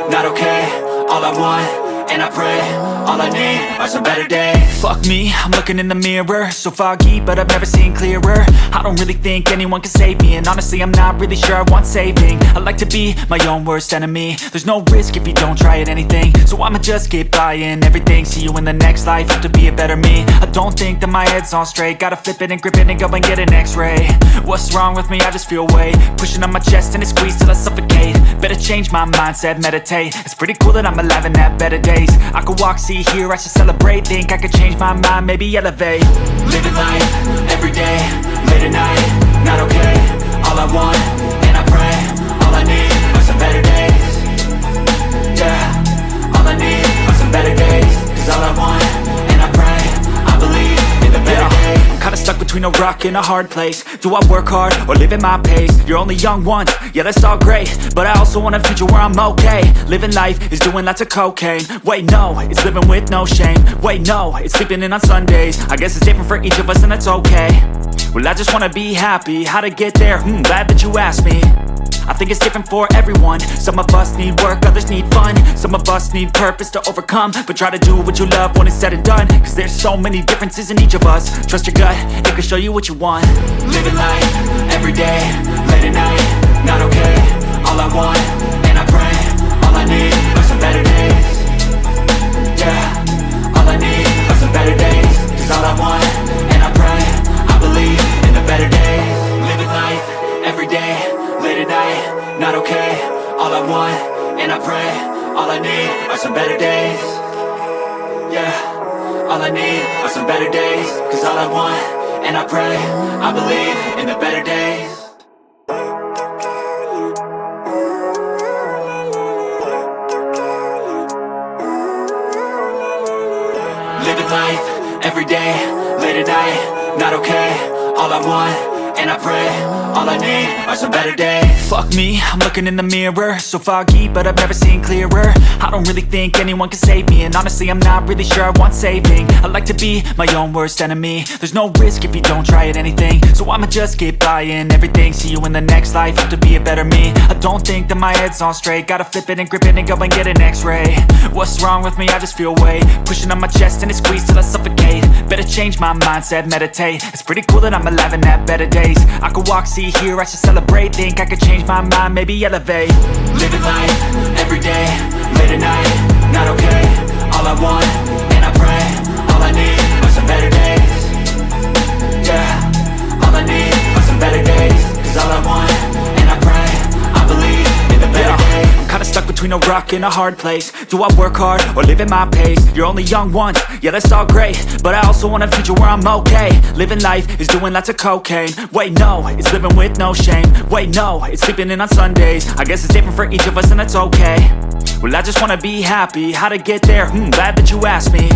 not okay. All I want, and I pray, all I need are some better days. Fuck me, I'm looking in the mirror, so foggy, but I've never seen clearer. I don't really think anyone can save me, and honestly I'm not really sure I want saving. I like to be my own worst enemy. There's no risk if you don't try at anything, so I'ma just keep buying everything. See you in the next life, have to be a better me. I don't think that my head's on straight, gotta flip it and grip it and go and get an x-ray. What's wrong with me? I just feel weight pushing on my chest and it squeezes till I suffocate. Better change my mindset, meditate. It's pretty cool that I'm alive and have better days. I could walk, see, hear, I should celebrate. Think I could change my mind, maybe elevate. Living life, every day, late at night, not okay. All I want, and I pray, all I need are some better days. Yeah, all I need are some better days. Cause all I want, and I pray, I believe in the better days. I'm kinda stuck between a rock and a hard place. Do I work hard or live at my pace? You're only young once, yeah that's all great, but I also want a future where I'm okay. Living life is doing lots of cocaine. Wait no, it's living with no shame. Wait no, it's sleeping in on Sundays. I guess it's different for each of us and that's okay. Well I just wanna be happy, how to get there? Glad that you asked me. I think it's different for everyone. Some of us need work, others need fun. Some of us need purpose to overcome. But try to do what you love when it's said and done. Cause there's so many differences in each of us. Trust your gut, it can show you what you want. Living life, every day, late at night, not okay. All I want, and I pray, all I need are some better days. Yeah, all I need are some better days. Cause all I want, and I pray, I believe in the better days. Living life, every day, late at night, not okay. All I want, and I pray, all I need are some better days. Yeah, all I need are some better days. Cause all I want, and I pray, I believe in the better days. Living life, every day, late at night, not okay. All I want, and I pray, all I need are some better days. Fuck me, I'm looking in the mirror, so foggy, but I've never seen clearer. I don't really think anyone can save me, and honestly I'm not really sure I want saving. I like to be my own worst enemy. There's no risk if you don't try at anything, so I'ma just keep buying everything. See you in the next life, have to be a better me. I don't think that my head's on straight, gotta flip it and grip it and go and get an x-ray. What's wrong with me? I just feel weight pushing on my chest and it squeezes till I suffocate. Better change my mindset, meditate. It's pretty cool that I'm alive and have better days. I could walk, see, hear, I should celebrate. Think I could change my mind, maybe elevate. Living life, every day, late at night, not okay. All I want, and I pray, all I need are some better days. Yeah, all I need are some better days. Cause all I want, and I pray, I believe in the better days. I'm kinda stuck between a rock and a hard place. Do I work hard or live at my pace? You're only young once, yeah that's all great, but I also want a future where I'm okay. Living life is doing lots of cocaine. Wait no, it's living with no shame. Wait no, it's sleeping in on Sundays. I guess it's different for each of us and that's okay. Well I just wanna be happy, how to get there? Glad that you asked me.